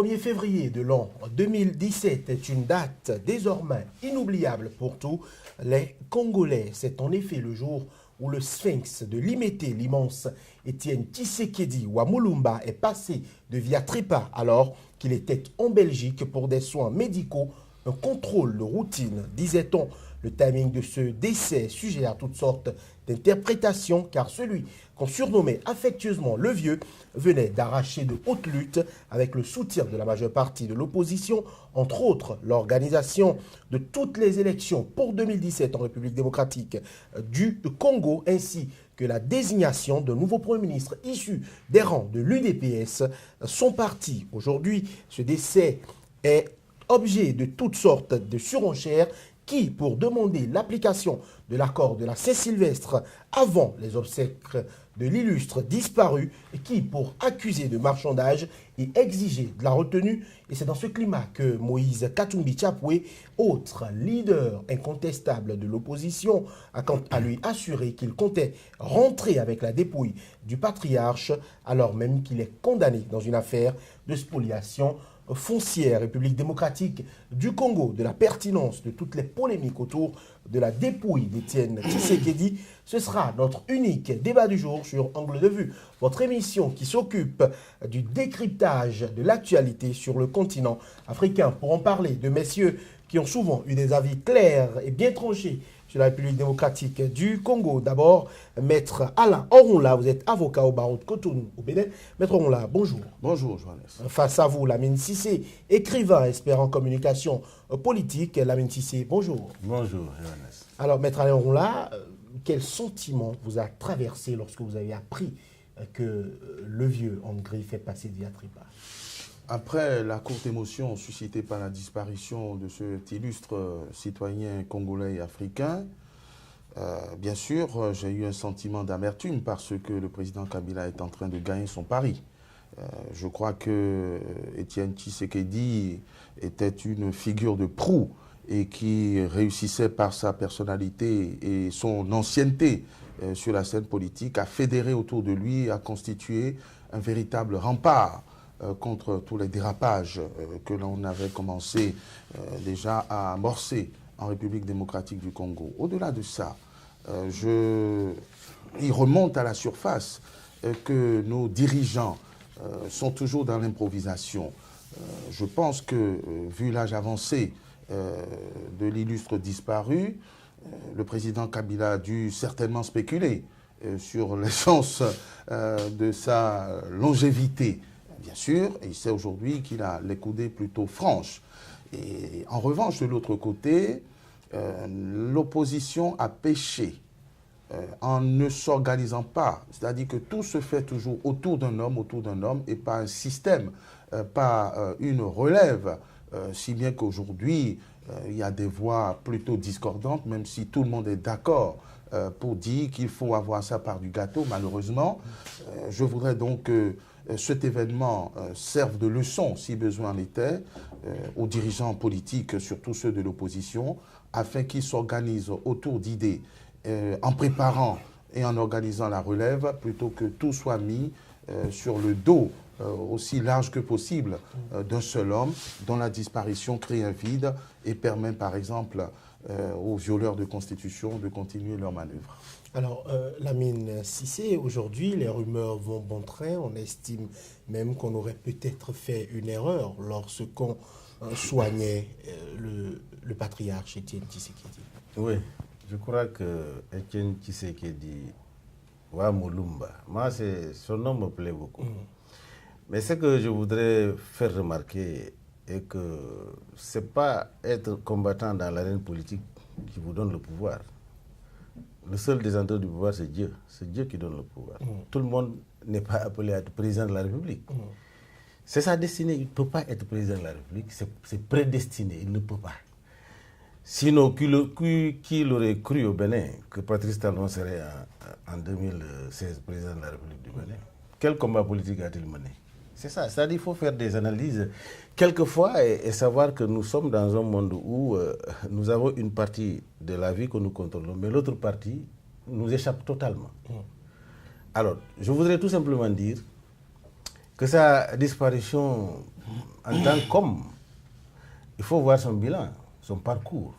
1er février de l'an 2017 est une date désormais inoubliable pour tous les Congolais. C'est en effet le jour où le sphinx de Limete, l'immense Étienne Tshisekedi Wamulumba, est passé de Via Tripa alors qu'il était en Belgique pour des soins médicaux, un contrôle de routine, disait-on. Le timing de ce décès est sujet à toutes sortes d'interprétations, car celui qu'on surnommait affectueusement le vieux venait d'arracher de haute lutte avec le soutien de la majeure partie de l'opposition, entre autres l'organisation de toutes les élections pour 2017 en République démocratique du Congo, ainsi que la désignation de nouveaux premiers ministres issus des rangs de l'UDPS, son parti. Aujourd'hui, ce décès est objet de toutes sortes de surenchères qui, pour demander l'application de l'accord de la Saint-Sylvestre avant les obsèques de l'illustre disparu, et qui, pour accuser de marchandage et exiger de la retenue. Et c'est dans ce climat que Moïse Katumbi Tchapoué, autre leader incontestable de l'opposition, a quant à lui assuré qu'il comptait rentrer avec la dépouille du patriarche, alors même qu'il est condamné dans une affaire de spoliation foncière. République démocratique du Congo, de la pertinence de toutes les polémiques autour de la dépouille d'Étienne Tshisekedi. Ce sera notre unique débat du jour sur Angle de Vue, votre émission qui s'occupe du décryptage de l'actualité sur le continent africain. Pour en parler, de messieurs qui ont souvent eu des avis clairs et bien tranchés sur la République démocratique du Congo. D'abord, Maître Alain Orunla, vous êtes avocat au barreau de Cotonou au Bénin. Maître Orunla, bonjour. Bonjour, Johannes. Face à vous, Lamine Cissé, écrivain, expert en communication politique. Lamine Cissé, bonjour. Bonjour, Johannes. Alors, Maître Alain Orunla, quel sentiment vous a traversé lorsque vous avez appris que le vieux André fait passer Via Tripa? Après la courte émotion suscitée par la disparition de cet illustre citoyen congolais et africain, bien sûr, j'ai eu un sentiment d'amertume parce que le président Kabila est en train de gagner son pari. Je crois que Étienne Tshisekedi était une figure de proue et qui réussissait par sa personnalité et son ancienneté sur la scène politique à fédérer autour de lui, à constituer un véritable rempart contre tous les dérapages que l'on avait commencé déjà à amorcer en République démocratique du Congo. Au-delà de ça, il remonte à la surface que nos dirigeants sont toujours dans l'improvisation. Je pense que, vu l'âge avancé de l'illustre disparu, le président Kabila a dû certainement spéculer sur l'essence de sa longévité. Bien sûr, et il sait aujourd'hui qu'il a les coudées plutôt franches. Et en revanche, de l'autre côté, l'opposition a péché en ne s'organisant pas. C'est-à-dire que tout se fait toujours autour d'un homme, et pas un système, pas une relève. Si bien qu'aujourd'hui, il y a des voix plutôt discordantes, même si tout le monde est d'accord pour dire qu'il faut avoir sa part du gâteau, malheureusement. Je voudrais donc que cet événement serve de leçon, si besoin en était, aux dirigeants politiques, surtout ceux de l'opposition, afin qu'ils s'organisent autour d'idées, en préparant et en organisant la relève, plutôt que tout soit mis sur le dos aussi large que possible d'un seul homme, dont la disparition crée un vide et permet par exemple aux violeurs de constitution de continuer leur manœuvre. Alors, Lamine Cissé, aujourd'hui, les rumeurs vont bon train. On estime même qu'on aurait peut-être fait une erreur lorsqu'on soignait le patriarche Étienne Tshisekedi. Oui, je crois que Étienne Tshisekedi Wamulumba, moi, son nom me plaît beaucoup. Mais ce que je voudrais faire remarquer est que ce n'est pas être combattant dans l'arène politique qui vous donne le pouvoir. Le seul détenteur du pouvoir, c'est Dieu. C'est Dieu qui donne le pouvoir. Tout le monde n'est pas appelé à être président de la République. C'est sa destinée. Il ne peut pas être président de la République. C'est prédestiné. Il ne peut pas. Sinon, qui l'aurait cru au Bénin que Patrice Talon serait en 2016 président de la République du Bénin? Quel combat politique a-t-il mené? C'est ça. C'est-à-dire qu'il faut faire des analyses quelquefois et savoir que nous sommes dans un monde où nous avons une partie de la vie que nous contrôlons, mais l'autre partie nous échappe totalement. Alors, je voudrais tout simplement dire que sa disparition en tant qu'homme, il faut voir son bilan, son parcours.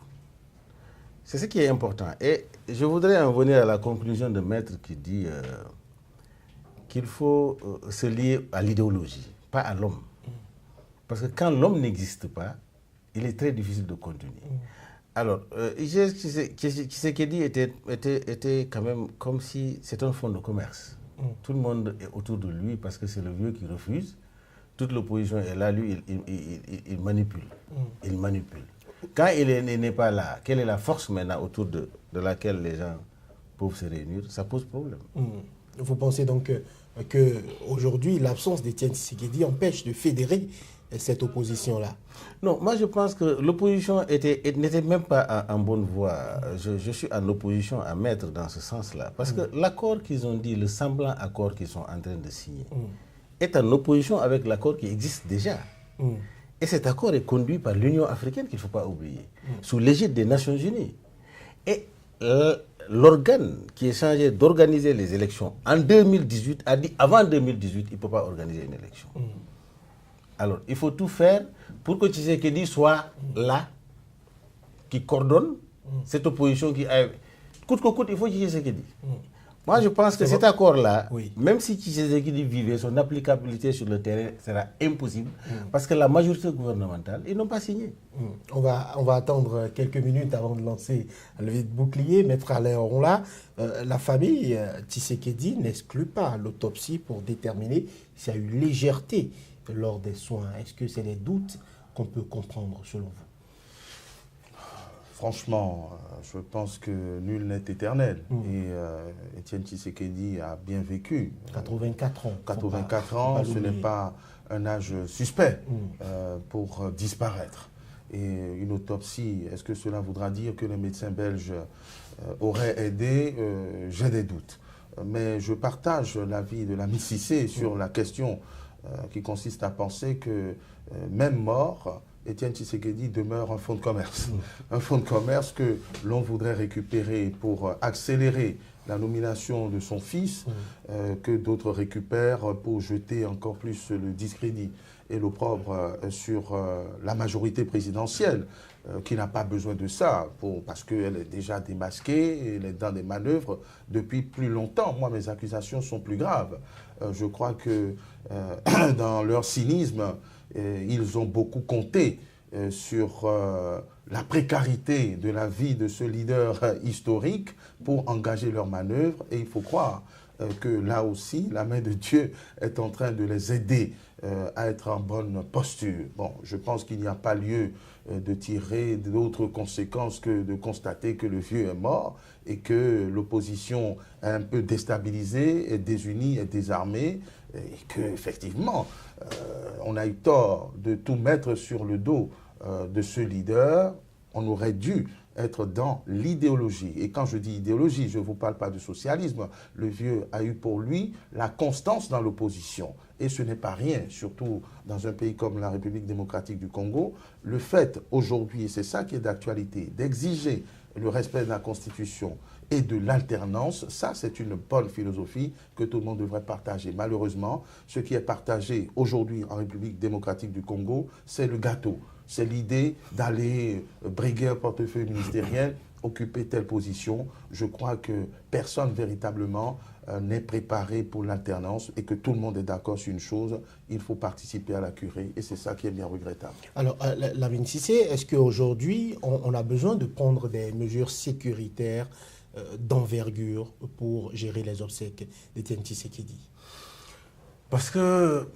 C'est ce qui est important. Et je voudrais en venir à la conclusion de Maître qui dit qu'il faut se lier à l'idéologie, pas à l'homme. Parce que quand l'homme n'existe pas, il est très difficile de continuer. Alors, Tshisekedi était quand même comme si c'était un fonds de commerce. Tout le monde est autour de lui parce que c'est le vieux qui refuse. Toute l'opposition est là, lui, il manipule. Il manipule. Quand il n'est pas là, quelle est la force maintenant autour de laquelle les gens peuvent se réunir? Ça pose problème. Vous pensez donc qu'aujourd'hui, l'absence d'Étienne Tshisekedi empêche de fédérer cette opposition-là? Non, moi je pense que l'opposition n'était même pas en bonne voie. Je suis en opposition à Maître dans ce sens-là. Parce que l'accord qu'ils ont dit, le semblant accord qu'ils sont en train de signer, est en opposition avec l'accord qui existe déjà. Et cet accord est conduit par l'Union africaine, qu'il ne faut pas oublier, sous l'égide des Nations Unies. Et l'organe qui est chargé d'organiser les élections en 2018 a dit avant 2018, il ne peut pas organiser une élection. Alors, il faut tout faire pour que Tshisekedi soit là, qui coordonne cette opposition qui a... Coûte que coûte, il faut Tshisekedi. Moi, je pense que cet accord-là, même si Tshisekedi vivait, son applicabilité sur le terrain sera impossible, parce que la majorité gouvernementale, ils n'ont pas signé. On va attendre quelques minutes avant de lancer le vide-bouclier. Maître Alain Oronla, la famille Tshisekedi n'exclut pas l'autopsie pour déterminer s'il y a eu légèreté lors des soins. Est-ce que c'est des doutes qu'on peut comprendre selon vous? Franchement, je pense que nul n'est éternel. Et Étienne Tshisekedi a bien vécu. 84 ans. 84 ans, ce n'est pas un âge suspect pour disparaître. Et une autopsie, est-ce que cela voudra dire que les médecins belges auraient aidé? J'ai des doutes. Mais je partage l'avis de l'ami Cissé sur la question qui consiste à penser que même mort, Étienne Tshisekedi demeure un fonds de commerce. Un fonds de commerce que l'on voudrait récupérer pour accélérer la nomination de son fils, que d'autres récupèrent pour jeter encore plus le discrédit et l'opprobre sur la majorité présidentielle, qui n'a pas besoin de ça, parce qu'elle est déjà démasquée, elle est dans des manœuvres depuis plus longtemps. Moi, mes accusations sont plus graves. Je crois que dans leur cynisme, ils ont beaucoup compté sur la précarité de la vie de ce leader historique pour engager leurs manœuvres. Et il faut croire que là aussi, la main de Dieu est en train de les aider à être en bonne posture. Bon, je pense qu'il n'y a pas lieu de tirer d'autres conséquences que de constater que le vieux est mort et que l'opposition est un peu déstabilisée, est désunie, est désarmée, et qu'effectivement, on a eu tort de tout mettre sur le dos de ce leader. On aurait dû être dans l'idéologie. Et quand je dis idéologie, je ne vous parle pas de socialisme. Le vieux a eu pour lui la constance dans l'opposition. Et ce n'est pas rien, surtout dans un pays comme la République démocratique du Congo. Le fait aujourd'hui, et c'est ça qui est d'actualité, d'exiger le respect de la Constitution et de l'alternance, ça c'est une bonne philosophie que tout le monde devrait partager. Malheureusement, ce qui est partagé aujourd'hui en République démocratique du Congo, c'est le gâteau. C'est l'idée d'aller briguer un portefeuille ministériel, occuper telle position. Je crois que personne véritablement n'est préparé pour l'alternance et que tout le monde est d'accord sur une chose, il faut participer à la curée et c'est ça qui est bien regrettable. Alors, Lamine Cissé, est-ce qu'aujourd'hui, on a besoin de prendre des mesures sécuritaires d'envergure pour gérer les obsèques d'Étienne Tshisekedi? Parce que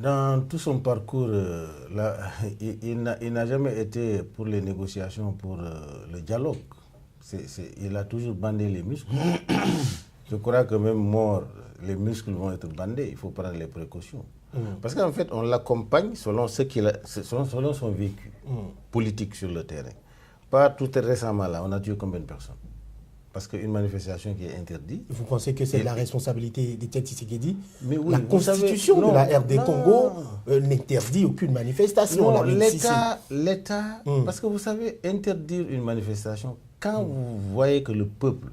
dans tout son parcours, il n'a jamais été pour les négociations, pour le dialogue. Il a toujours bandé les muscles. Je crois que même mort, les muscles vont être bandés. Il faut prendre les précautions. Parce qu'en fait, on l'accompagne selon son vécu politique sur le terrain. Pas tout récemment là, on a tué combien de personnes? Parce qu'une manifestation qui est interdite... Vous pensez que c'est la responsabilité d'Étienne Tshisekedi? Mais oui, la constitution de la RD Congo n'interdit aucune manifestation. Non, l'État, parce que vous savez, interdire une manifestation, quand vous voyez que le peuple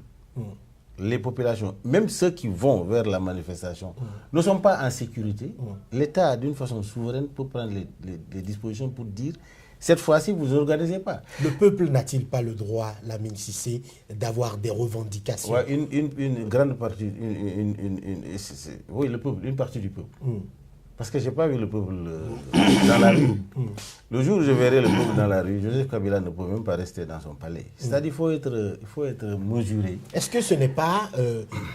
les populations, même ceux qui vont vers la manifestation, ne sont pas en sécurité, l'État, d'une façon souveraine, peut prendre les dispositions pour dire cette fois-ci, vous n'organisez pas. Le peuple n'a-t-il pas le droit, Lamine Cissé, d'avoir des revendications? Ouais, une grande partie, oui, le peuple, une partie du peuple. Parce que je n'ai pas vu le peuple dans la rue. Le jour où je verrai le peuple dans la rue, Joseph Kabila ne peut même pas rester dans son palais. C'est-à-dire qu'il faut être mesuré. Est-ce que ce n'est pas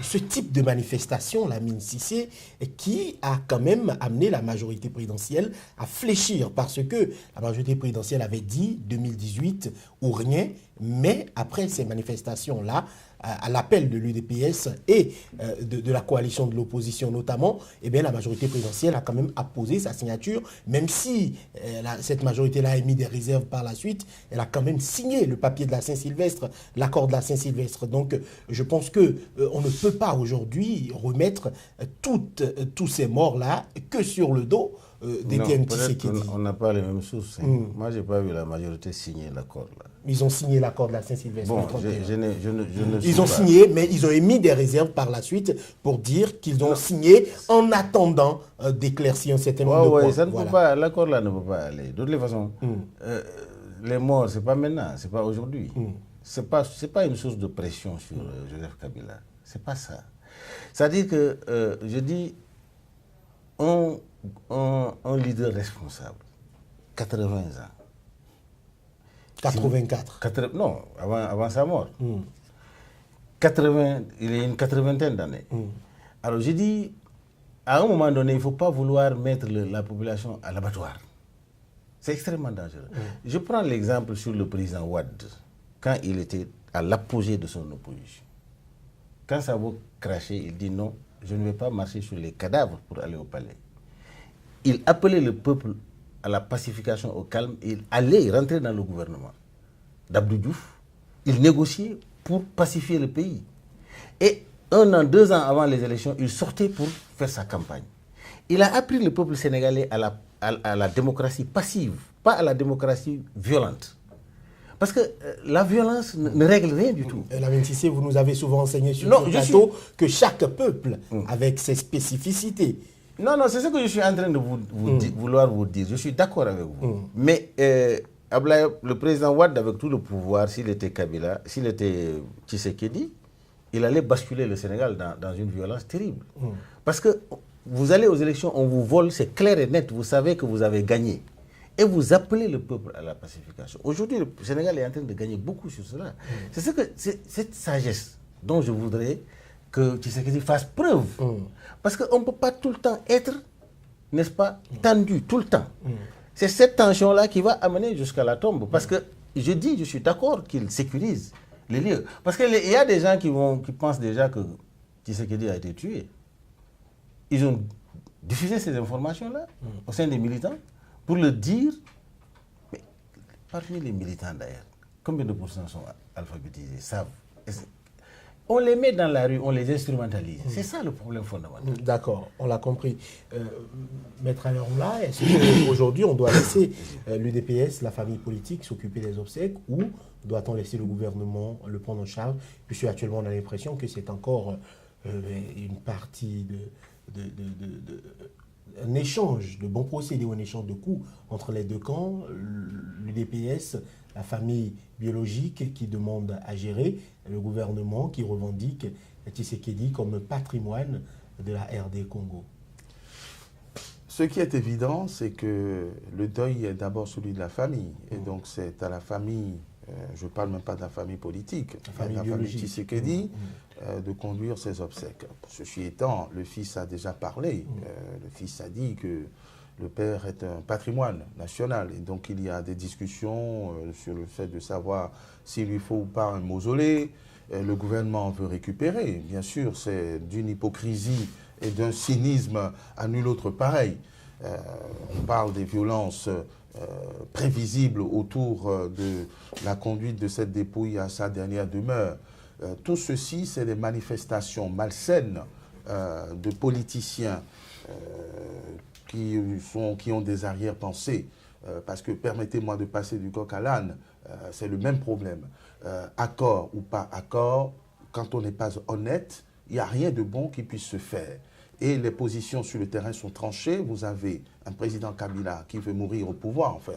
ce type de manifestation, Lamine Cissé, qui a quand même amené la majorité présidentielle à fléchir? Parce que la majorité présidentielle avait dit 2018 ou rien, mais après ces manifestations-là, à l'appel de l'UDPS et de la coalition de l'opposition notamment, eh bien, la majorité présidentielle a quand même apposé sa signature, même si cette majorité-là a émis des réserves par la suite, elle a quand même signé le papier de la Saint-Sylvestre, l'accord de la Saint-Sylvestre. Donc, je pense qu'on ne peut pas aujourd'hui remettre tous ces morts-là que sur le dos d'Étienne Tshisekedi. On n'a pas les mêmes sources. Moi, je n'ai pas vu la majorité signer l'accord là. Ils ont signé l'accord de la Saint-Sylvestre. Bon, ils ont signé, mais ils ont émis des réserves par la suite pour dire qu'ils ont signé en attendant d'éclaircir un certain nombre de points. Ça ne peut pas, l'accord là ne peut pas aller. De toutes les façons, les morts, ce n'est pas maintenant, ce n'est pas aujourd'hui. Ce n'est pas une source de pression sur Joseph Kabila. Ce n'est pas ça. C'est-à-dire que, je dis, un leader responsable, 80 ans. 84. Non, avant sa mort. 80, il y a une 80aine d'années. Alors j'ai dit, à un moment donné, il ne faut pas vouloir mettre la population à l'abattoir. C'est extrêmement dangereux. Je prends l'exemple sur le président Wade, quand il était à l'apogée de son opposition. Quand ça va cracher, il dit non, je ne vais pas marcher sur les cadavres pour aller au palais. Il appelait le peuple à la pacification, au calme, et il allait rentrer dans le gouvernement d'Abdou Diouf. Il négociait pour pacifier le pays. Et 1 an, 2 ans avant les élections, il sortait pour faire sa campagne. Il a appris le peuple sénégalais à la démocratie passive, pas à la démocratie violente. Parce que la violence ne règle rien du tout. Lamine Cissé, vous nous avez souvent enseigné sur ce plateau que chaque peuple, avec ses spécificités. Non, c'est ce que je suis en train de vouloir vous dire. Je suis d'accord avec vous. Mais le président Wade, avec tout le pouvoir, s'il était Kabila, s'il était Tshisekedi, il allait basculer le Sénégal dans une violence terrible. Parce que vous allez aux élections, on vous vole, c'est clair et net, vous savez que vous avez gagné. Et vous appelez le peuple à la pacification. Aujourd'hui, le Sénégal est en train de gagner beaucoup sur cela. C'est cette sagesse dont je voudrais que Tshisekedi fasse preuve. Parce qu'on ne peut pas tout le temps être, n'est-ce pas, tendu, tout le temps. C'est cette tension-là qui va amener jusqu'à la tombe. Parce que je suis d'accord qu'il sécurise les lieux. Parce qu'il y a des gens qui pensent déjà que Tshisekedi a été tué. Ils ont diffusé ces informations-là au sein des militants pour le dire. Mais parmi les militants d'ailleurs, combien de pourcents sont alphabétisés, savent? On les met dans la rue, on les instrumentalise. C'est ça le problème fondamental. D'accord, on l'a compris. Maître Alermla, est-ce qu'aujourd'hui on doit laisser l'UDPS, la famille politique, s'occuper des obsèques ou doit-on laisser le gouvernement le prendre en charge? Puisque actuellement on a l'impression que c'est encore une partie un échange de bons procédés ou un échange de coups entre les deux camps, l'UDPS, la famille biologique qui demande à gérer, le gouvernement qui revendique Tshisekedi comme patrimoine de la RD Congo. Ce qui est évident, c'est que le deuil est d'abord celui de la famille. Et donc c'est à la famille, je ne parle même pas de la famille politique, la famille Tshisekedi, de conduire ses obsèques. Ceci étant, le fils a déjà parlé. Le fils a dit que le père est un patrimoine national. Et donc il y a des discussions sur le fait de savoir s'il lui faut ou pas un mausolée. Le gouvernement veut récupérer. Bien sûr, c'est d'une hypocrisie et d'un cynisme à nul autre pareil. On parle des violences prévisibles autour de la conduite de cette dépouille à sa dernière demeure. Tout ceci, c'est des manifestations malsaines de politiciens qui ont des arrière-pensées. Parce que, permettez-moi de passer du coq à l'âne, c'est le même problème. Accord ou pas accord, quand on n'est pas honnête, il n'y a rien de bon qui puisse se faire. Et les positions sur le terrain sont tranchées. Vous avez un président Kabila qui veut mourir au pouvoir, enfin,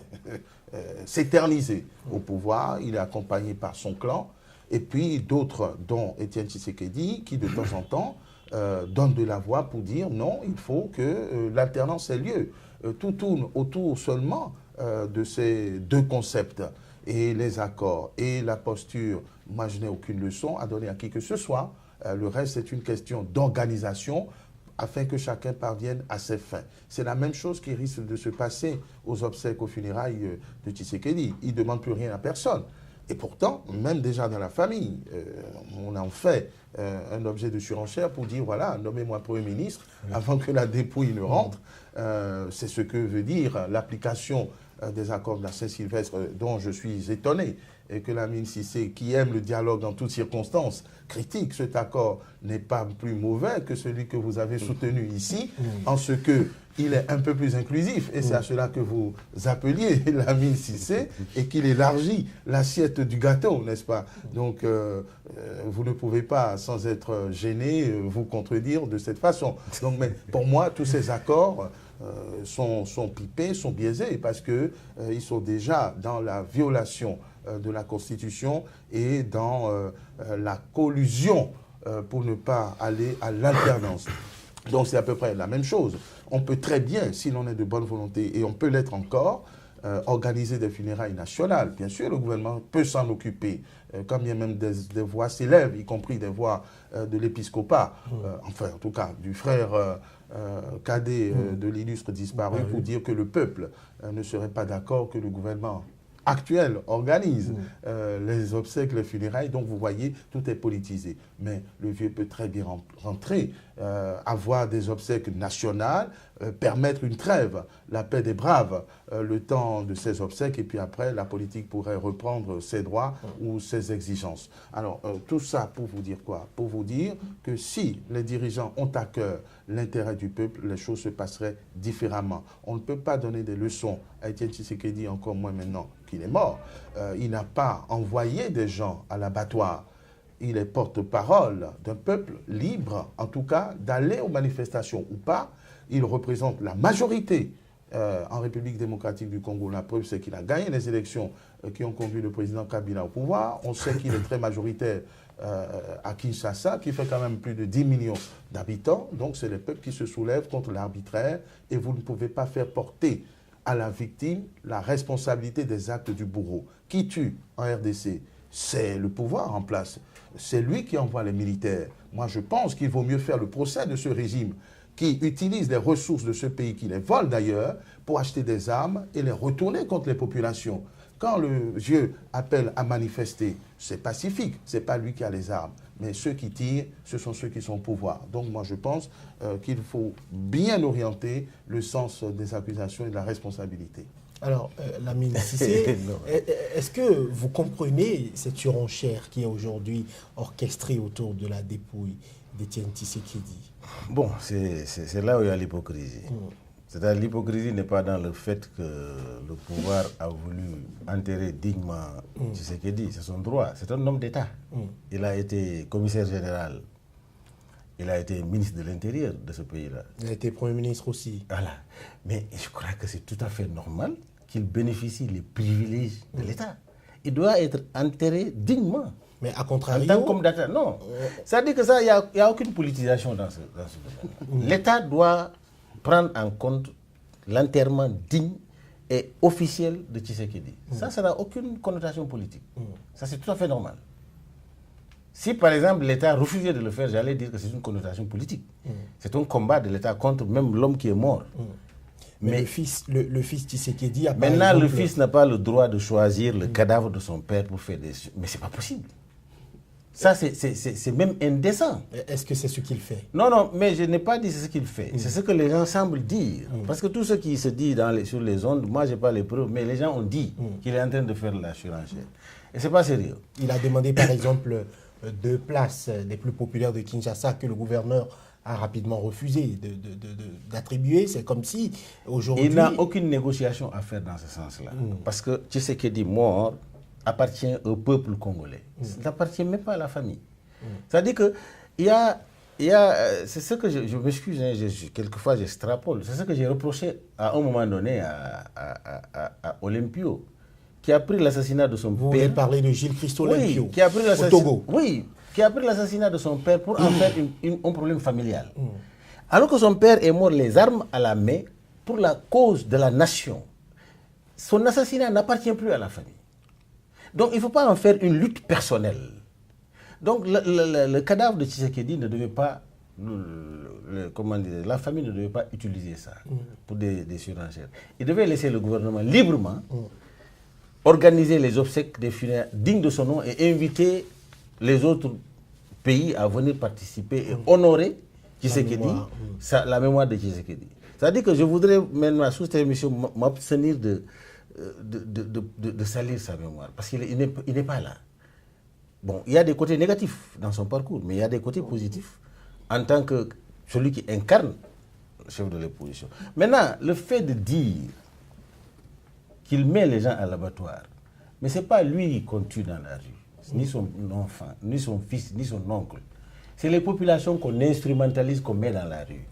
s'éterniser au pouvoir. Il est accompagné par son clan. Et puis d'autres, dont Étienne Tshisekedi, qui de temps en temps donnent de la voix pour dire non, il faut que l'alternance ait lieu. Tout tourne autour seulement de ces deux concepts. Et les accords et la posture, moi je n'ai aucune leçon à donner à qui que ce soit. Le reste, c'est une question d'organisation afin que chacun parvienne à ses fins. C'est la même chose qui risque de se passer aux obsèques, aux funérailles de Tshisekedi. Il ne demande plus rien à personne. Et pourtant, même déjà dans la famille, on en fait un objet de surenchère pour dire, voilà, nommez-moi Premier ministre avant que la dépouille ne rentre. C'est ce que veut dire l'application des accords de la Saint-Sylvestre, dont je suis étonné. Et que Lamine Cissé, qui aime le dialogue dans toutes circonstances, critique cet accord, n'est pas plus mauvais que celui que vous avez soutenu ici, en ce qu'il est un peu plus inclusif. Et c'est à cela que vous appeliez Lamine Cissé, et qu'il élargit l'assiette du gâteau, n'est-ce pas? Donc, vous ne pouvez pas, sans être gêné, vous contredire de cette façon. Donc, mais pour moi, tous ces accords sont pipés, sont biaisés, parce qu'ils sont déjà dans la violation de la Constitution et dans la collusion pour ne pas aller à l'alternance. Donc c'est à peu près la même chose. On peut très bien, si l'on est de bonne volonté, et on peut l'être encore, organiser des funérailles nationales. Bien sûr, le gouvernement peut s'en occuper, quand bien même des voix s'élèvent, y compris des voix de l'épiscopat, enfin en tout cas du frère cadet de l'illustre disparu, pour dire que le peuple ne serait pas d'accord que le gouvernement actuel organise les obsèques, les funérailles. Donc vous voyez, tout est politisé. Mais le vieux peut très bien rentrer, avoir des obsèques nationales, permettre une trêve, la paix des braves, le temps de ces obsèques, et puis après, la politique pourrait reprendre ses droits ou ses exigences. Alors, tout ça pour vous dire quoi? Pour vous dire que si les dirigeants ont à cœur l'intérêt du peuple, les choses se passeraient différemment. On ne peut pas donner des leçons à Étienne Tshisekedi, encore moins maintenant qu'il est mort. Il n'a pas envoyé des gens à l'abattoir. Il est porte-parole d'un peuple libre, en tout cas, d'aller aux manifestations ou pas. Il représente la majorité en République démocratique du Congo. La preuve, c'est qu'il a gagné les élections qui ont conduit le président Kabila au pouvoir. On sait qu'il est très majoritaire à Kinshasa, qui fait quand même plus de 10 millions d'habitants. Donc, c'est les peuples qui se soulèvent contre l'arbitraire, et vous ne pouvez pas faire porter à la victime la responsabilité des actes du bourreau. Qui tue en RDC? C'est le pouvoir en place. C'est lui qui envoie les militaires. Moi, je pense qu'il vaut mieux faire le procès de ce régime qui utilise les ressources de ce pays, qui les vole d'ailleurs, pour acheter des armes et les retourner contre les populations. Quand le vieux appelle à manifester, c'est pacifique, ce n'est pas lui qui a les armes. Mais ceux qui tirent, ce sont ceux qui sont au pouvoir. Donc moi je pense qu'il faut bien orienter le sens des accusations et de la responsabilité. Alors, Lamine Cissé, est-ce que vous comprenez cette surenchère qui est aujourd'hui orchestrée autour de la dépouille d'Étienne Tshisekedi? Bon, c'est là où il y a l'hypocrisie. C'est-à-dire l'hypocrisie n'est pas dans le fait que le pouvoir a voulu enterrer dignement Tshisekedi, c'est son droit, c'est un homme d'État. Il a été commissaire général, il a été ministre de l'Intérieur de ce pays-là. Il a été Premier ministre aussi. Voilà. Mais je crois que c'est tout à fait normal qu'il bénéficie des privilèges de l'État. Il doit être enterré dignement. Mais à contrario... En tant qu'homme d'État, non. Ça dit que ça, il n'y a aucune politisation dans ce domaine. L'État doit prendre en compte l'enterrement digne et officiel de Tshisekedi. Ça n'a aucune connotation politique. Ça, c'est tout à fait normal. Si, par exemple, l'État refusait de le faire, j'allais dire que c'est une connotation politique. C'est un combat de l'État contre même l'homme qui est mort. Mais le fils Tshisekedi a maintenant, par exemple... le fils n'a pas le droit de choisir le cadavre de son père pour faire des... Mais ce n'est pas possible. Ça, c'est même indécent. Est-ce que c'est ce qu'il fait? Non, non, mais je n'ai pas dit c'est ce qu'il fait. C'est ce que les gens semblent dire. Parce que tout ce qui se dit sur les ondes, moi, je n'ai pas les preuves, mais les gens ont dit qu'il est en train de faire la surenchère. Et ce n'est pas sérieux. Il a demandé, par exemple, 2 places les plus populaires de Kinshasa que le gouverneur a rapidement refusé d'attribuer. C'est comme si, aujourd'hui... Il n'a aucune négociation à faire dans ce sens-là. Parce que Tshisekedi mort appartient au peuple congolais. Ça n'appartient même pas à la famille. C'est-à-dire que c'est ce que je m'excuse, hein, quelquefois j'extrapole, c'est ce que j'ai reproché à un moment donné à Olympio, qui a pris l'assassinat de son Vous père. Vous parlez de Gilles Christ Olympio, Qui a pris au Togo. Oui, qui a pris l'assassinat de son père pour en faire un problème familial. Alors que son père est mort les armes à la main pour la cause de la nation. Son assassinat n'appartient plus à la famille. Donc il ne faut pas en faire une lutte personnelle. Donc le cadavre de Tshisekedi ne devait pas, comment dire, la famille ne devait pas utiliser ça pour des surenchères. Il devait laisser le gouvernement librement organiser les obsèques des funérailles dignes de son nom et inviter les autres pays à venir participer et honorer Tshisekedi, la mémoire de Tshisekedi. C'est-à-dire que je voudrais maintenant, sous cette émission, m'abstenir de salir sa mémoire, parce qu'il n'est pas là. Bon, il y a des côtés négatifs dans son parcours, mais il y a des côtés positifs en tant que celui qui incarne le chef de l'opposition. Maintenant, le fait de dire qu'il met les gens à l'abattoir, mais ce n'est pas lui qu'on tue dans la rue, ni son enfant, ni son fils, ni son oncle. C'est les populations qu'on instrumentalise, qu'on met dans la rue.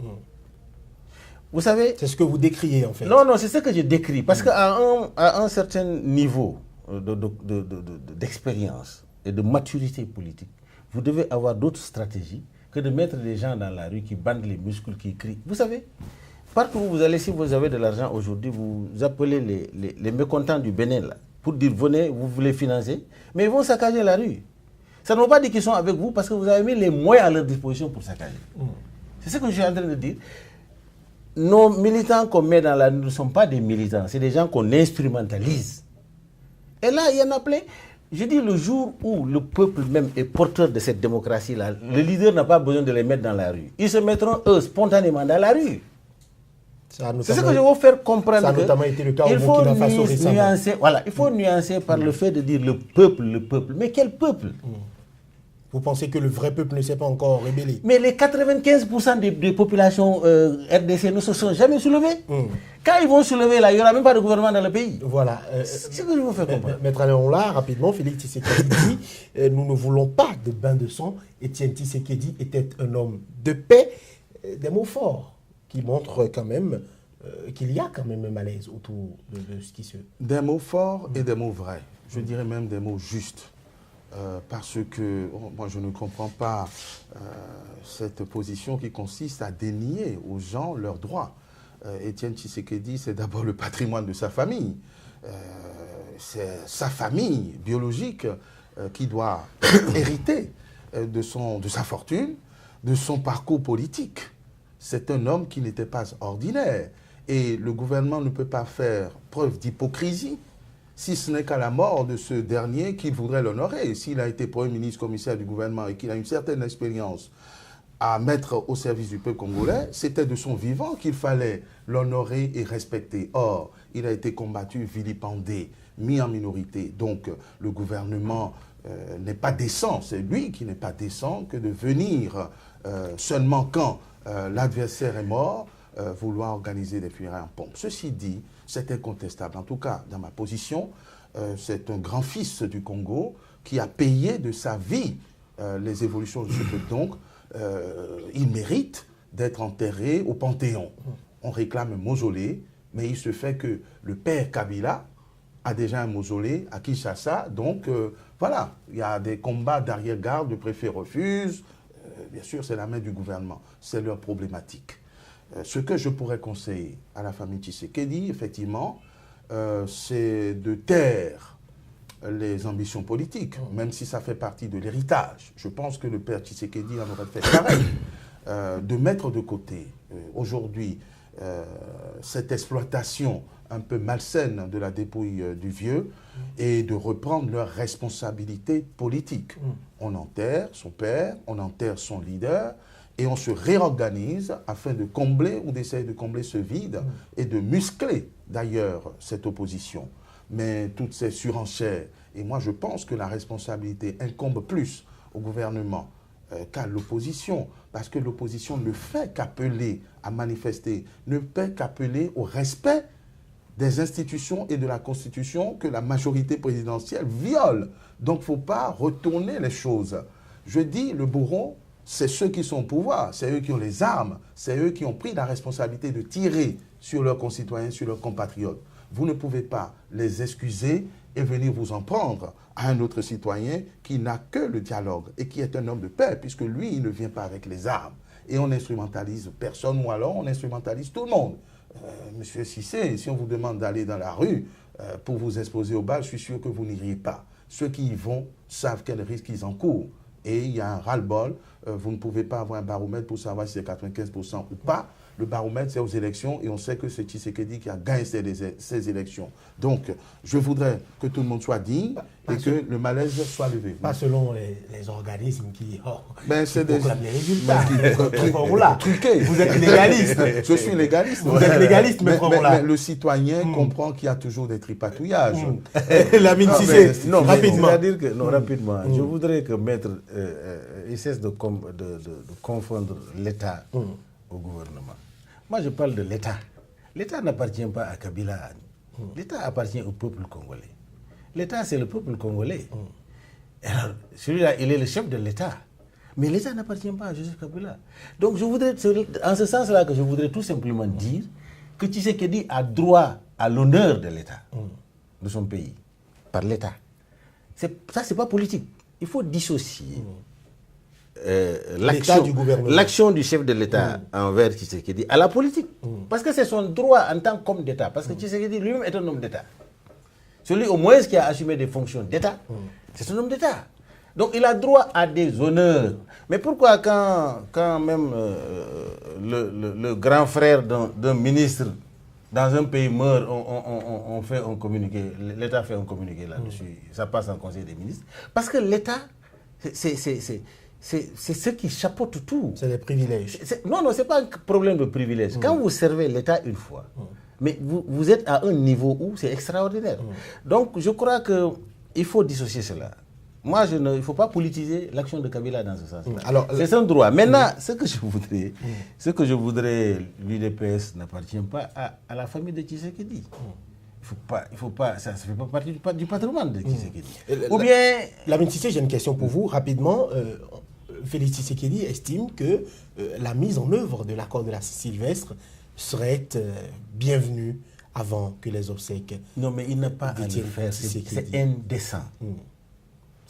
Vous savez... C'est ce que vous décriez en fait. Non, c'est ce que je décris. Parce qu'à un certain niveau d'expérience et de maturité politique, vous devez avoir d'autres stratégies que de mettre des gens dans la rue qui bandent les muscles, qui crient. Vous savez, partout où vous allez, si vous avez de l'argent aujourd'hui, vous appelez les mécontents du Bénin là, pour dire venez, vous voulez financer, mais ils vont saccager la rue. Ça ne veut pas dire qu'ils sont avec vous parce que vous avez mis les moyens à leur disposition pour saccager. C'est ce que je suis en train de dire. Nos militants qu'on met dans la rue ne sont pas des militants, c'est des gens qu'on instrumentalise. Et là, il y en a plein. Je dis le jour où le peuple même est porteur de cette démocratie-là, le leader n'a pas besoin de les mettre dans la rue. Ils se mettront, eux, spontanément dans la rue. C'est ce que je veux faire comprendre. Ça a notamment été le cas au Burkina Faso récemment. Nuancer, voilà, il faut nuancer par le fait de dire le peuple. Mais quel peuple? Vous pensez que le vrai peuple ne s'est pas encore rébellé? Mais les 95% des populations RDC ne se sont jamais soulevées. Quand ils vont se lever, là, il n'y aura même pas de gouvernement dans le pays. Voilà. C'est ce que je veux faire comprendre. Maître Alain là, rapidement, Félix Tshisekedi dit nous ne voulons pas de bain de sang. Étienne Tshisekedi était un homme de paix. Des mots forts qui montrent quand même qu'il y a quand même un malaise autour de ce qui se... Des mots forts et des mots vrais. Je dirais même des mots justes. Parce que moi je ne comprends pas cette position qui consiste à dénier aux gens leurs droits. Étienne Tshisekedi, c'est d'abord le patrimoine de sa famille. C'est sa famille biologique qui doit hériter de sa fortune, de son parcours politique. C'est un homme qui n'était pas ordinaire. Et le gouvernement ne peut pas faire preuve d'hypocrisie si ce n'est qu'à la mort de ce dernier qu'il voudrait l'honorer. S'il a été Premier ministre, commissaire du gouvernement et qu'il a une certaine expérience à mettre au service du peuple congolais, c'était de son vivant qu'il fallait l'honorer et respecter. Or, il a été combattu, vilipendé, mis en minorité. Donc, le gouvernement n'est pas décent. C'est lui qui n'est pas décent que de venir seulement quand l'adversaire est mort, vouloir organiser des funérailles en pompe. Ceci dit, c'est incontestable. En tout cas, dans ma position, c'est un grand-fils du Congo qui a payé de sa vie les évolutions de ce peuple. Donc, il mérite d'être enterré au Panthéon. On réclame un mausolée, mais il se fait que le père Kabila a déjà un mausolée à Kinshasa. Donc, voilà, il y a des combats d'arrière-garde, le préfet refuse. Bien sûr, c'est la main du gouvernement. C'est leur problématique. Ce que je pourrais conseiller à la famille Tshisekedi, effectivement, c'est de taire les ambitions politiques, même si ça fait partie de l'héritage. Je pense que le père Tshisekedi en aurait fait pareil, de mettre de côté aujourd'hui cette exploitation un peu malsaine de la dépouille du vieux et de reprendre leurs responsabilités politiques. On enterre son père, on enterre son leader, et on se réorganise afin de combler ou d'essayer de combler ce vide et de muscler d'ailleurs cette opposition. Mais toutes ces surenchères, et moi je pense que la responsabilité incombe plus au gouvernement qu'à l'opposition, parce que l'opposition ne fait qu'appeler à manifester, ne fait qu'appeler au respect des institutions et de la Constitution que la majorité présidentielle viole. Donc il ne faut pas retourner les choses. Je dis, le bourreau, c'est ceux qui sont au pouvoir, c'est eux qui ont les armes, c'est eux qui ont pris la responsabilité de tirer sur leurs concitoyens, sur leurs compatriotes. Vous ne pouvez pas les excuser et venir vous en prendre à un autre citoyen qui n'a que le dialogue et qui est un homme de paix, puisque lui, il ne vient pas avec les armes. Et on instrumentalise personne, ou alors on instrumentalise tout le monde. Monsieur Cissé, si on vous demande d'aller dans la rue pour vous exposer au bal, je suis sûr que vous n'iriez pas. Ceux qui y vont savent quels risques ils encourent. Et il y a un ras-le-bol. Vous ne pouvez pas avoir un baromètre pour savoir si c'est 95% ou pas. Le baromètre, c'est aux élections et on sait que c'est Tshisekedi qui a gagné ces élections. Donc, je voudrais que tout le monde soit digne et que le malaise soit levé. Pas selon les organismes qui c'est proclament les résultats. Truqués. Vous êtes légaliste. Je suis légaliste. Vous êtes légaliste, mais le citoyen comprend qu'il y a toujours des tripatouillages. Lamine Cissé, rapidement. C'est-à-dire que, rapidement, je voudrais que Maître il cesse de confondre l'État au gouvernement. Moi, je parle de l'État. L'État n'appartient pas à Kabila. L'État appartient au peuple congolais. L'État, c'est le peuple congolais. Alors, celui-là, il est le chef de l'État. Mais l'État n'appartient pas à Joseph Kabila. Donc, je voudrais, en ce sens-là, que je voudrais tout simplement dire que Tshisekedi a droit à l'honneur de l'État, de son pays, par l'État. Ça, c'est pas politique. Il faut dissocier l'action du chef de l'État envers Tshisekedi à la politique. Parce que c'est son droit en tant qu'homme d'État. Parce que Tshisekedi lui-même est un homme d'État. Celui au moins qui a assumé des fonctions d'État, c'est un homme d'État. Donc il a droit à des honneurs. Mais pourquoi quand même le grand frère d'un ministre dans un pays meurt, on fait un communiqué, l'État fait un communiqué là-dessus, ça passe en Conseil des ministres. Parce que l'État, c'est ce qui chapeaute tout. C'est les privilèges. Non, ce n'est pas un problème de privilège. Quand vous servez l'État une fois, mais vous êtes à un niveau où c'est extraordinaire. Donc je crois qu'il faut dissocier cela. Moi, il ne faut pas politiser l'action de Kabila dans ce sens. C'est son droit. Maintenant, ce que je voudrais, l'UDPS n'appartient pas à la famille de Tshisekedi. Il faut pas, ça ne fait pas partie du patrimoine de Tshisekedi. Ou bien... Lamine Cissé, j'ai une question pour vous. Rapidement, Félix Tshisekedi estime que la mise en œuvre de l'accord de la Sylvestre serait bienvenue avant que les obsèques... Non, mais il n'a pas à le faire. C'est indécent.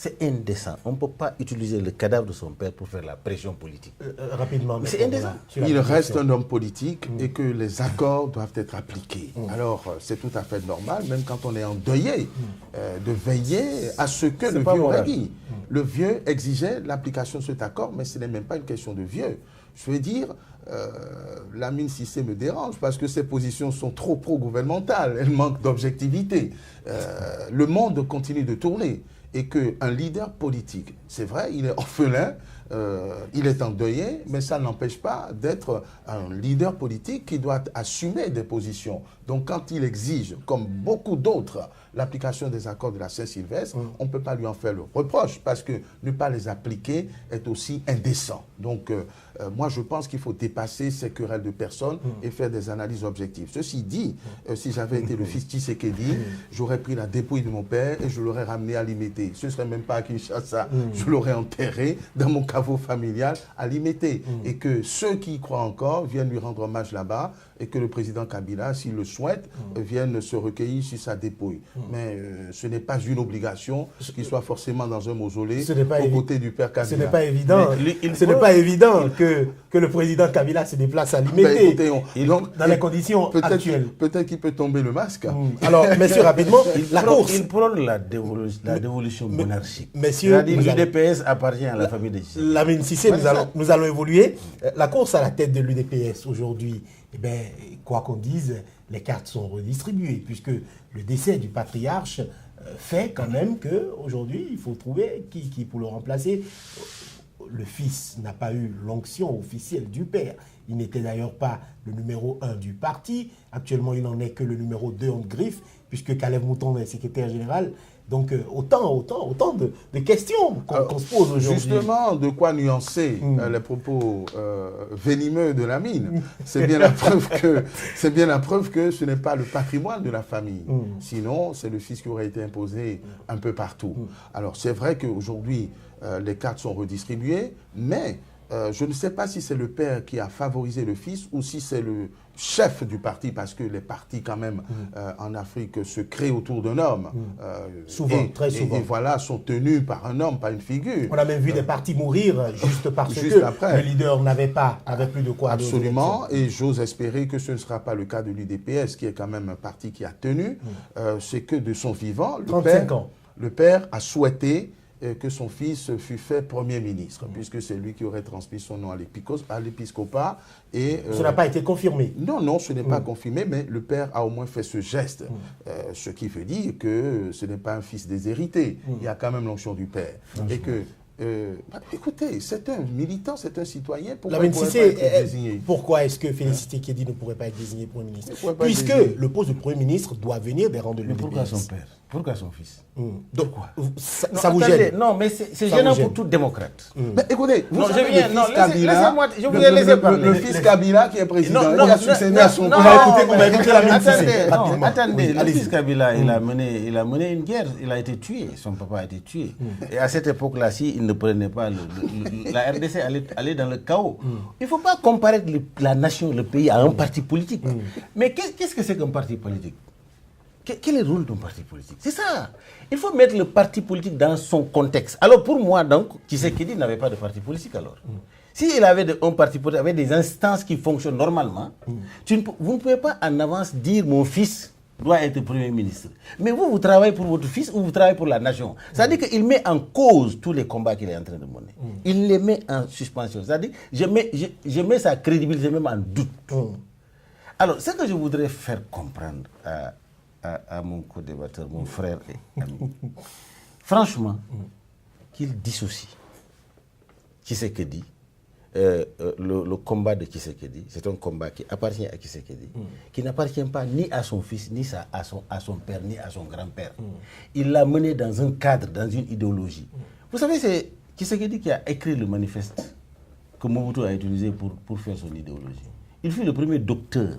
C'est indécent. On ne peut pas utiliser le cadavre de son père pour faire la pression politique. Rapidement. C'est indécent. Il reste un homme politique et que les accords doivent être appliqués. Alors, c'est tout à fait normal, même quand on est endeuillé, de veiller à ce que le vieux aurait dit. Le vieux exigeait l'application de cet accord, mais ce n'est même pas une question de vieux. Je veux dire, Lamine Cissé me dérange parce que ses positions sont trop pro-gouvernementales. Elles manquent d'objectivité. Le monde continue de tourner. Et qu'un leader politique, c'est vrai, il est orphelin, il est endeuillé, mais ça n'empêche pas d'être un leader politique qui doit assumer des positions. Donc quand il exige, comme beaucoup d'autres, l'application des accords de la Saint-Sylvestre, on ne peut pas lui en faire le reproche, parce que ne pas les appliquer est aussi indécent. Donc moi je pense qu'il faut dépasser ces querelles de personnes et faire des analyses objectives. Ceci dit, si j'avais été le fils Tshisekedi, j'aurais pris la dépouille de mon père et je l'aurais ramené à Limete. Ce ne serait même pas à Kinshasa, je l'aurais enterré dans mon caveau familial à Limete. Et que ceux qui y croient encore viennent lui rendre hommage là-bas et que le président Kabila, s'il le souhaite, vienne se recueillir sur sa dépouille. Mais ce n'est pas une obligation qu'il soit forcément dans un mausolée aux côtés du père Kabila. Ce n'est pas évident. Ce n'est pas évident que le président Kabila se déplace à Limete dans les conditions actuelles. Peut-être qu'il peut tomber le masque. Alors, messieurs, rapidement, la course. Il prône la dévolution monarchique. Messieurs, l'UDPS appartient à la famille de Cissé. Lamine Cissé, nous allons évoluer. La course à la tête de l'UDPS aujourd'hui, eh bien, quoi qu'on dise, les cartes sont redistribuées, puisque le décès du patriarche fait quand même qu'aujourd'hui, il faut trouver qui pour le remplacer. Le fils n'a pas eu l'onction officielle du père. Il n'était d'ailleurs pas le numéro 1 du parti. Actuellement, il n'en est que le numéro 2 en griffe, puisque Caleb Mouton est secrétaire général. Donc, autant de questions qu'on se pose aujourd'hui. Justement, de quoi nuancer les propos venimeux de la mine. C'est bien la preuve que ce n'est pas le patrimoine de la famille. Sinon, c'est le fisc qui aurait été imposé un peu partout. Alors, c'est vrai qu'aujourd'hui, les cartes sont redistribuées, mais je ne sais pas si c'est le père qui a favorisé le fils ou si c'est le chef du parti, parce que les partis quand même en Afrique se créent autour d'un homme. Souvent, très souvent. Et voilà, sont tenus par un homme, pas une figure. On a même vu des partis mourir juste parce que le leader n'avait plus de quoi. Absolument, et j'ose espérer que ce ne sera pas le cas de l'UDPS, qui est quand même un parti qui a tenu. C'est que de son vivant, le père a souhaité que son fils fût fait Premier ministre, puisque c'est lui qui aurait transmis son nom à l'épiscopat. Ça n'a pas été confirmé. Non, ce n'est pas confirmé, mais le père a au moins fait ce geste, ce qui veut dire que ce n'est pas un fils déshérité. Il y a quand même l'onction du père. Et que, écoutez, c'est un militant, c'est un citoyen, pourquoi il ne pourrait pas être désigné? Pourquoi est-ce que Félicité Kédi ne pourrait pas être désigné Premier ministre? Puisque le poste de Premier ministre doit venir des rangs de l'UDPS. Pourquoi son père? Pourquoi son fils? Donc, ça vous gêne? Non, mais c'est gênant pour tout démocrate. Mais écoutez, vous savez, le fils Kabila qui est président, il a succédé à son père. On va écouter la même. Attendez, le fils Kabila, il a mené une guerre, il a été tué, son papa a été tué. Et à cette époque-là, s'il ne prenait pas, la RDC allait dans le chaos. Il ne faut pas comparer la nation, le pays à un parti politique. Mais qu'est-ce que c'est qu'un parti politique? Quel est le rôle d'un parti politique? C'est ça. Il faut mettre le parti politique dans son contexte. Alors pour moi, donc, Tshisekedi n'avait pas de parti politique alors. S'il avait un parti politique avec des instances qui fonctionnent normalement, vous ne pouvez pas en avance dire mon fils doit être Premier ministre. Mais vous travaillez pour votre fils ou vous travaillez pour la nation. C'est-à-dire qu'il met en cause tous les combats qu'il est en train de mener. Il les met en suspension. C'est-à-dire je mets sa crédibilité même en doute. Alors, ce que je voudrais faire comprendre à mon co-débatteur, mon frère et ami, franchement, qu'il dissocie Tshisekedi, le combat de Tshisekedi, c'est un combat qui appartient à Tshisekedi, qui n'appartient pas ni à son fils, ni à son père, ni à son grand-père. Il l'a mené dans un cadre, dans une idéologie. Vous savez, c'est Tshisekedi qui a écrit le manifeste que Mobutu a utilisé pour faire son idéologie. Il fut le premier docteur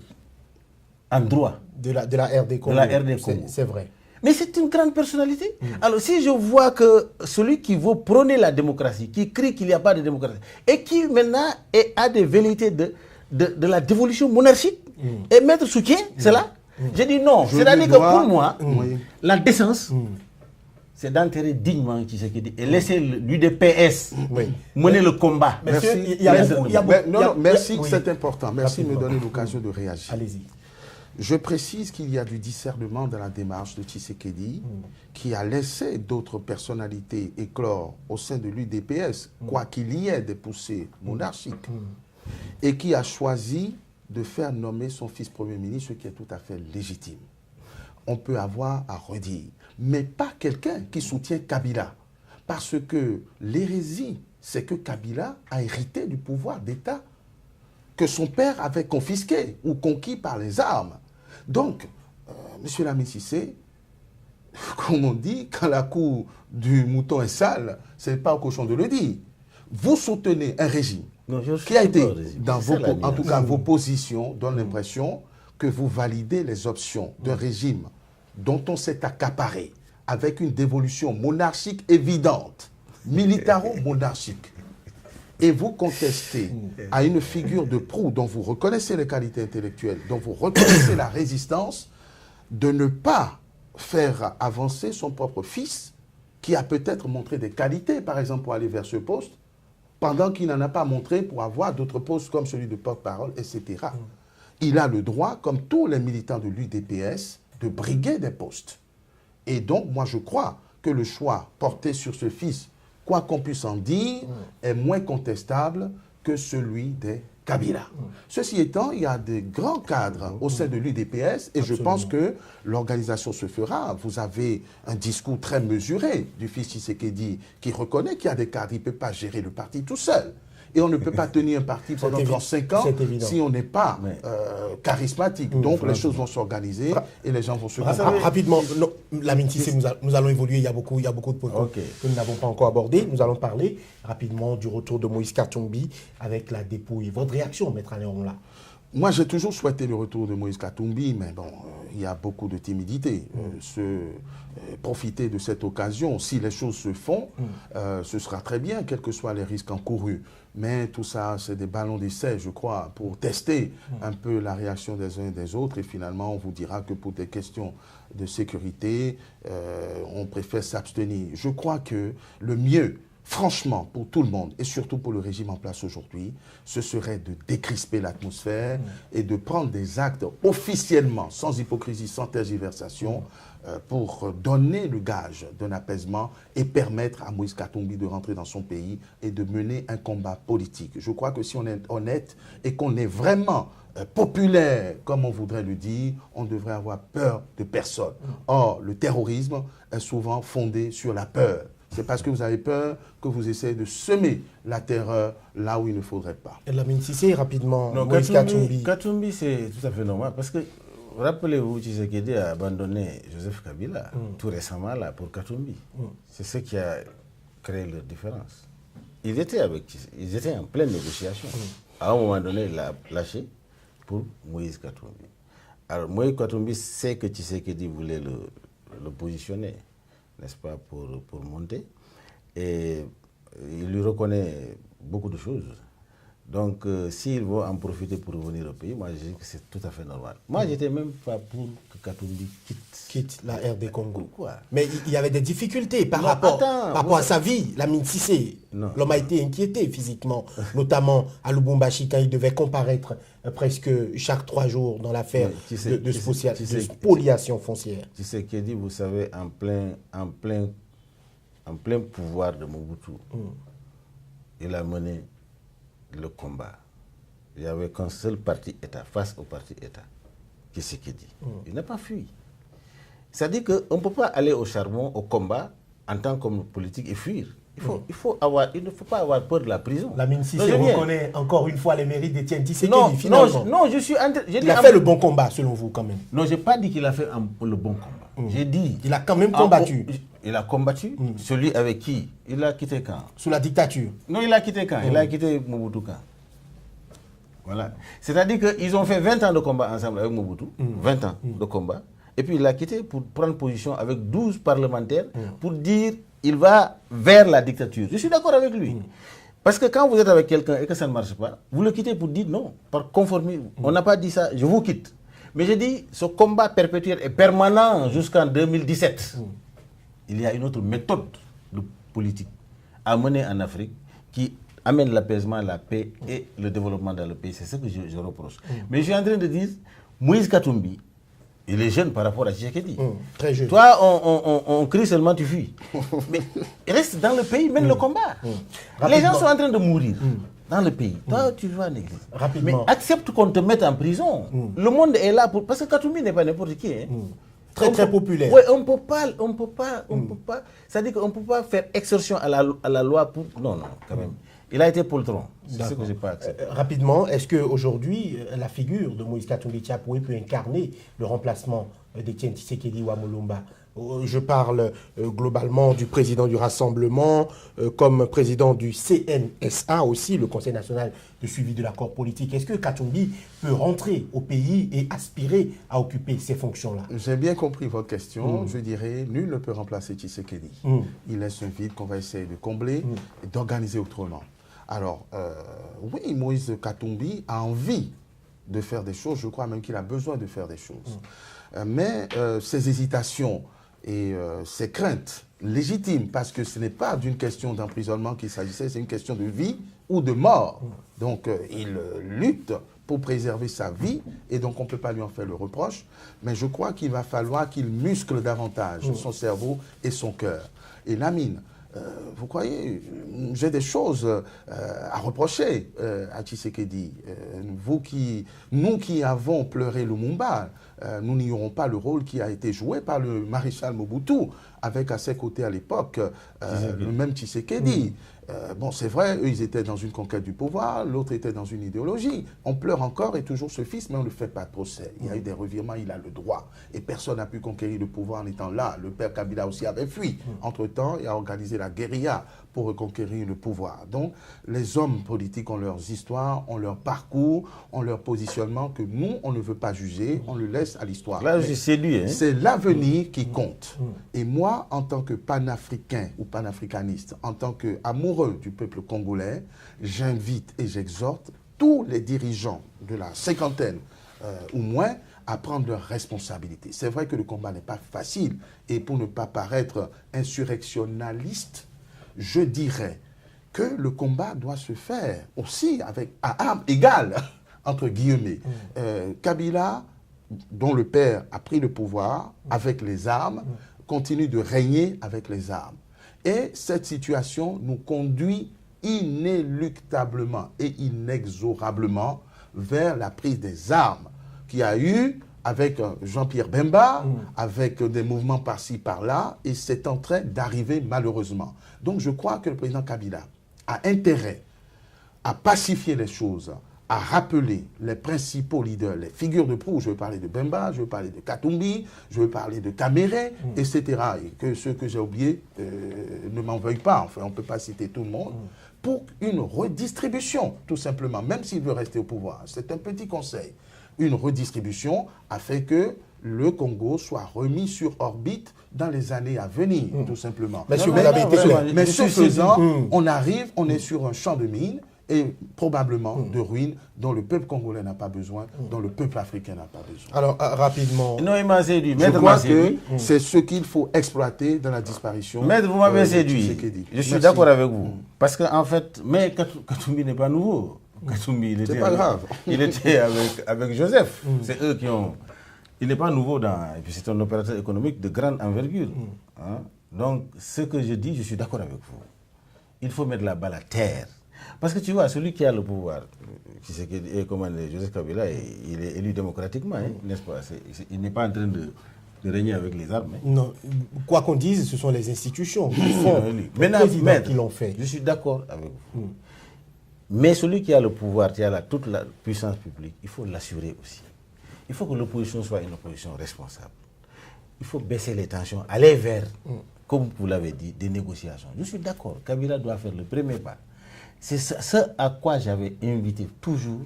en droit de la RD Congo. C'est vrai. Mais c'est une grande personnalité. Alors si je vois que celui qui veut prôner la démocratie, qui crie qu'il n'y a pas de démocratie, et qui maintenant a des velléités de la dévolution monarchique, et mettre soutien, c'est là, j'ai dit non. C'est-à-dire que pour moi, la décence, c'est d'enterrer dignement Tshisekedi et laisser l'UDPS mener le combat. Merci, c'est important. Merci de me donner l'occasion de réagir. Allez-y. Je précise qu'il y a du discernement dans la démarche de Tshisekedi qui a laissé d'autres personnalités éclore au sein de l'UDPS, quoi qu'il y ait des poussées monarchiques, et qui a choisi de faire nommer son fils Premier ministre, ce qui est tout à fait légitime. On peut avoir à redire, mais pas quelqu'un qui soutient Kabila, parce que l'hérésie, c'est que Kabila a hérité du pouvoir d'État que son père avait confisqué ou conquis par les armes. Donc, M. Lamine Cissé, comme on dit, quand la cour du mouton est sale, ce n'est pas au cochon de le dire. Vous soutenez un régime qui a été, en tout cas vos positions, donnent l'impression que vous validez les options d'un régime dont on s'est accaparé avec une dévolution monarchique évidente, militaro-monarchique. Et vous contestez à une figure de proue dont vous reconnaissez les qualités intellectuelles, dont vous reconnaissez la résistance, de ne pas faire avancer son propre fils, qui a peut-être montré des qualités, par exemple, pour aller vers ce poste, pendant qu'il n'en a pas montré pour avoir d'autres postes comme celui de porte-parole, etc. Il a le droit, comme tous les militants de l'UDPS, de briguer des postes. Et donc, moi, je crois que le choix porté sur ce fils, quoi qu'on puisse en dire, est moins contestable que celui des Kabila. Ceci étant, il y a des grands cadres au sein de l'UDPS et je pense que l'organisation se fera. Vous avez un discours très mesuré du fils Tshisekedi qui reconnaît qu'il y a des cadres, il ne peut pas gérer le parti tout seul. Et on ne peut pas tenir un parti pendant 35 ans si on n'est pas charismatique. Donc les choses vont s'organiser et les gens vont se comprendre. Rapidement, Lamine Cissé, nous allons évoluer. Il y a beaucoup de points que nous n'avons pas encore abordés. Nous allons parler rapidement du retour de Moïse Katumbi avec la dépouille. Votre réaction, Maître Léon, là? Moi, j'ai toujours souhaité le retour de Moïse Katumbi, mais bon, il y a beaucoup de timidité. Profiter de cette occasion, si les choses se font, ce sera très bien, quels que soient les risques encourus. Mais tout ça, c'est des ballons d'essai, je crois, pour tester un peu la réaction des uns et des autres. Et finalement, on vous dira que pour des questions de sécurité, on préfère s'abstenir. Je crois que le mieux, franchement, pour tout le monde, et surtout pour le régime en place aujourd'hui, ce serait de décrisper l'atmosphère et de prendre des actes officiellement, sans hypocrisie, sans tergiversation, pour donner le gage d'un apaisement et permettre à Moïse Katumbi de rentrer dans son pays et de mener un combat politique. Je crois que si on est honnête et qu'on est vraiment populaire, comme on voudrait le dire, on devrait avoir peur de personne. Or, le terrorisme est souvent fondé sur la peur. C'est parce que vous avez peur que vous essayez de semer la terreur là où il ne faudrait pas. Et Lamine Cissé, rapidement, non, Moïse Katumbi. Katumbi, c'est tout à fait normal parce que, rappelez-vous, Tshisekedi a abandonné Joseph Kabila tout récemment là, pour Katumbi. C'est ce qui a créé leur différence. Ils étaient en pleine négociation. À un moment donné, il a lâché pour Moïse Katumbi. Alors, Moïse Katumbi sait que Tshisekedi voulait le positionner, n'est-ce pas, pour monter. Et il lui reconnaît beaucoup de choses. Donc, s'il veut en profiter pour revenir au pays, moi, je dis que c'est tout à fait normal. Moi, j'étais même pas pour que Katumbi quitte la RD Congo. Pourquoi? Mais il y avait des difficultés par rapport à sa vie. Lamine Cissé, l'homme a été inquiété physiquement, notamment à Lubumbashi, quand il devait comparaître presque chaque 3 jours dans l'affaire de spoliation foncière. Tshisekedi, vous savez, en plein pouvoir de Mobutu, il a mené le combat. Il n'y avait qu'un seul parti État, face au parti État, Tshisekedi. Il n'a pas fui. C'est-à-dire qu'on ne peut pas aller au charbon, au combat, en tant qu'homme politique et fuir. Il ne faut pas avoir peur de la prison. Lamine Cissé reconnaît encore une fois les mérites d'Étienne Tshisekedi, finalement. Non, je suis en train... Il a fait le bon combat, selon vous, quand même. Non, je n'ai pas dit qu'il a fait le bon combat. J'ai dit... Il a quand même combattu. Il a combattu. Celui avec qui il a quitté quand? Sous la dictature. Non, il a quitté quand? Il a quitté Mobutu quand? Voilà. C'est-à-dire qu'ils ont fait 20 ans de combat ensemble avec Mobutu. 20 ans de combat. Et puis il a quitté pour prendre position avec 12 parlementaires pour dire il va vers la dictature. Je suis d'accord avec lui. Parce que quand vous êtes avec quelqu'un et que ça ne marche pas, vous le quittez pour dire non, par conformisme. On n'a pas dit ça, je vous quitte. Mais je dis, ce combat perpétuel est permanent jusqu'en 2017. Il y a une autre méthode de politique à mener en Afrique qui amène l'apaisement, la paix et le développement dans le pays. C'est ce que je reproche. Mais je suis en train de dire, Moïse Katumbi, il est jeune par rapport à Tshisekedi. Très jeune. Toi, on crie seulement, tu fuis. Mais reste dans le pays, mène le combat. Les gens sont en train de mourir dans le pays. Toi, tu vas en église. Rapidement. Mais accepte qu'on te mette en prison. Le monde est là pour... Parce que Katumbi n'est pas n'importe qui. Hein. Très populaire. Oui, on peut pas. C'est-à-dire qu'on ne peut pas faire exception à la loi pour... Non, quand même. Il a été poltron. C'est ce que je n'ai pas accepté. Rapidement, est-ce qu'aujourd'hui, la figure de Moïse Katumbi Tchapoué peut incarner le remplacement d'Étienne Tshisekedi Wamulumba? Je parle globalement du président du Rassemblement, comme président du CNSA aussi, le Conseil national de suivi de l'accord politique. Est-ce que Katumbi peut rentrer au pays et aspirer à occuper ces fonctions-là? J'ai bien compris votre question. Je dirais, nul ne peut remplacer Tshisekedi. Il laisse un vide qu'on va essayer de combler et d'organiser autrement. Alors, oui, Moïse Katumbi a envie de faire des choses. Je crois même qu'il a besoin de faire des choses. Mais ses hésitations et ses craintes légitimes, parce que ce n'est pas d'une question d'emprisonnement qu'il s'agissait, c'est une question de vie ou de mort. Donc, il lutte pour préserver sa vie, et donc on ne peut pas lui en faire le reproche. Mais je crois qu'il va falloir qu'il muscle davantage son cerveau et son cœur. Et Lamine, vous croyez, j'ai des choses à reprocher à Tshisekedi. Nous qui avons pleuré Lumumba, nous n'ignorons pas le rôle qui a été joué par le maréchal Mobutu, avec à ses côtés à l'époque le même Tshisekedi. Bon, c'est vrai, eux, ils étaient dans une conquête du pouvoir, l'autre était dans une idéologie. On pleure encore et toujours ce fils, mais on ne fait pas de procès. Il y a eu des revirements, il a le droit. Et personne n'a pu conquérir le pouvoir en étant là. Le père Kabila aussi avait fui. Entre-temps, il a organisé la guérilla pour reconquérir le pouvoir. Donc, les hommes politiques ont leurs histoires, ont leur parcours, ont leur positionnement que nous, on ne veut pas juger, on le laisse à l'histoire. Là, je séduis. Hein? C'est l'avenir qui compte. Et moi, en tant que panafricain ou panafricaniste, en tant qu'amoureux du peuple congolais, j'invite et j'exhorte tous les dirigeants de la cinquantaine ou moins à prendre leurs responsabilités. C'est vrai que le combat n'est pas facile et pour ne pas paraître insurrectionnaliste, je dirais que le combat doit se faire aussi à armes égales, entre guillemets. Kabila, dont le père a pris le pouvoir avec les armes, continue de régner avec les armes. Et cette situation nous conduit inéluctablement et inexorablement vers la prise des armes qu'il y a eu avec Jean-Pierre Bemba, avec des mouvements par-ci, par-là, et c'est en train d'arriver malheureusement. Donc je crois que le président Kabila a intérêt à pacifier les choses, à rappeler les principaux leaders, les figures de proue. Je veux parler de Bemba, je veux parler de Katumbi, je veux parler de Kamere, etc. Et que ceux que j'ai oubliés ne m'en veuillent pas. Enfin, on ne peut pas citer tout le monde. Pour une redistribution, tout simplement, même s'il veut rester au pouvoir. C'est un petit conseil. Une redistribution a fait que le Congo soit remis sur orbite dans les années à venir, tout simplement. Mais ce faisant, on arrive, on est sur un champ de mines et probablement de ruines dont le peuple congolais n'a pas besoin, dont le peuple africain n'a pas besoin. Alors, rapidement... Non, il m'a séduit. Je crois que c'est ce qu'il faut exploiter dans la disparition. Maître, vous m'avez séduit. Je suis d'accord avec vous. Parce qu'en fait, mais Katumbi n'est pas nouveau. Katumbi, il était avec Joseph. C'est eux qui ont... Il n'est pas nouveau et puis c'est un opérateur économique de grande envergure. Hein? Donc, ce que je dis, je suis d'accord avec vous. Il faut mettre la balle à terre. Parce que tu vois, celui qui a le pouvoir, Joseph Kabila, il est élu démocratiquement, hein, n'est-ce pas? Il n'est pas en train de régner avec les armes. Hein. Non, quoi qu'on dise, ce sont les institutions qui font, qui l'ont fait. Je suis d'accord avec vous. Mais celui qui a le pouvoir, qui a toute la puissance publique, il faut l'assurer aussi. Il faut que l'opposition soit une opposition responsable. Il faut baisser les tensions, aller vers, comme vous l'avez dit, des négociations. Je suis d'accord, Kabila doit faire le premier pas. C'est ce à quoi j'avais invité toujours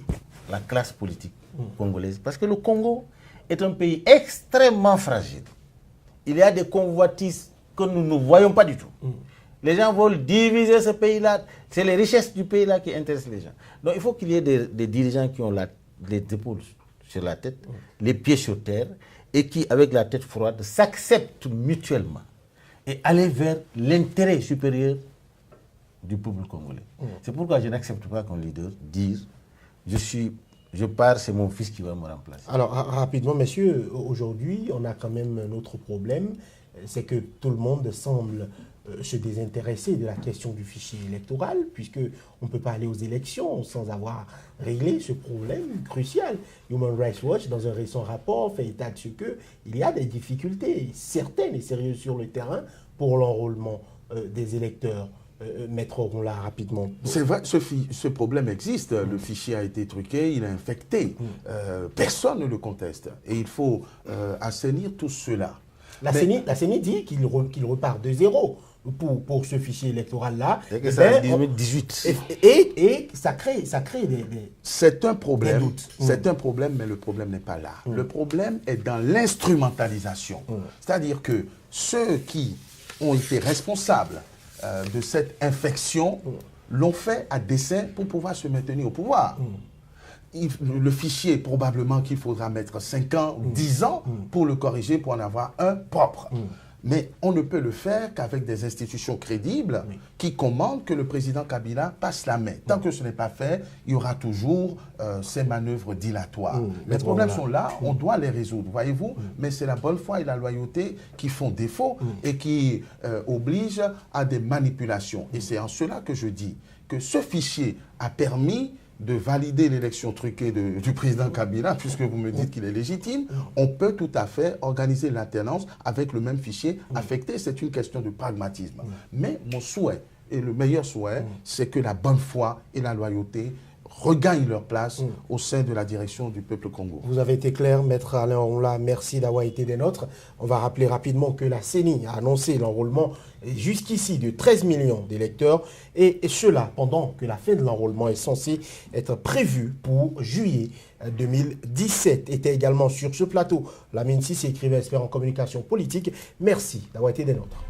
la classe politique congolaise. Parce que le Congo est un pays extrêmement fragile. Il y a des convoitises que nous ne voyons pas du tout. Les gens veulent diviser ce pays-là. C'est les richesses du pays-là qui intéressent les gens. Donc il faut qu'il y ait des dirigeants qui ont les épaules sur la tête, les pieds sur terre, et qui, avec la tête froide, s'acceptent mutuellement et aller vers l'intérêt supérieur du peuple congolais. C'est pourquoi je n'accepte pas qu'un leader dise je pars, c'est mon fils qui va me remplacer. Alors, rapidement, messieurs, aujourd'hui, on a quand même un autre problème, c'est que tout le monde semble se désintéresser de la question du fichier électoral, puisqu'on ne peut pas aller aux élections sans avoir réglé ce problème crucial. Human Rights Watch, dans un récent rapport, fait état de ce qu'il y a des difficultés certaines et sérieuses sur le terrain pour l'enrôlement des électeurs. Maître Ronla, rapidement. C'est vrai, ce problème existe. Le fichier a été truqué, il est infecté. Personne ne le conteste. Et il faut assainir tout cela. La CENI dit qu'il repart de zéro pour ce fichier électoral-là. Et que ça 2018. Et ça crée des C'est un problème. Des doutes. C'est un problème, mais le problème n'est pas là. Le problème est dans l'instrumentalisation. C'est-à-dire que ceux qui ont été responsables de cette infection l'ont fait à dessein pour pouvoir se maintenir au pouvoir. Le fichier, probablement qu'il faudra mettre 5 ans, 10 ans pour le corriger, pour en avoir un propre. Mais on ne peut le faire qu'avec des institutions crédibles qui commandent que le président Kabila passe la main. Tant que ce n'est pas fait, il y aura toujours ces manœuvres dilatoires. Les problèmes sont là, on doit les résoudre, voyez-vous. Mais c'est la bonne foi et la loyauté qui font défaut et qui obligent à des manipulations. Et c'est en cela que je dis que ce fichier a permis de valider l'élection truquée du président Kabila, puisque vous me dites qu'il est légitime, on peut tout à fait organiser l'alternance avec le même fichier affecté. C'est une question de pragmatisme. Mais mon souhait, Et le meilleur souhait, c'est que la bonne foi et la loyauté regagnent leur place au sein de la direction du peuple congolais. Vous avez été clair, Maître Alain Onla, merci d'avoir été des nôtres. On va rappeler rapidement que la CENI a annoncé l'enrôlement jusqu'ici de 13 millions d'électeurs et cela pendant que la fin de l'enrôlement est censée être prévue pour juillet 2017. Était également sur ce plateau Lamine Sissé, écrivain expert en communication politique. Merci d'avoir été des nôtres.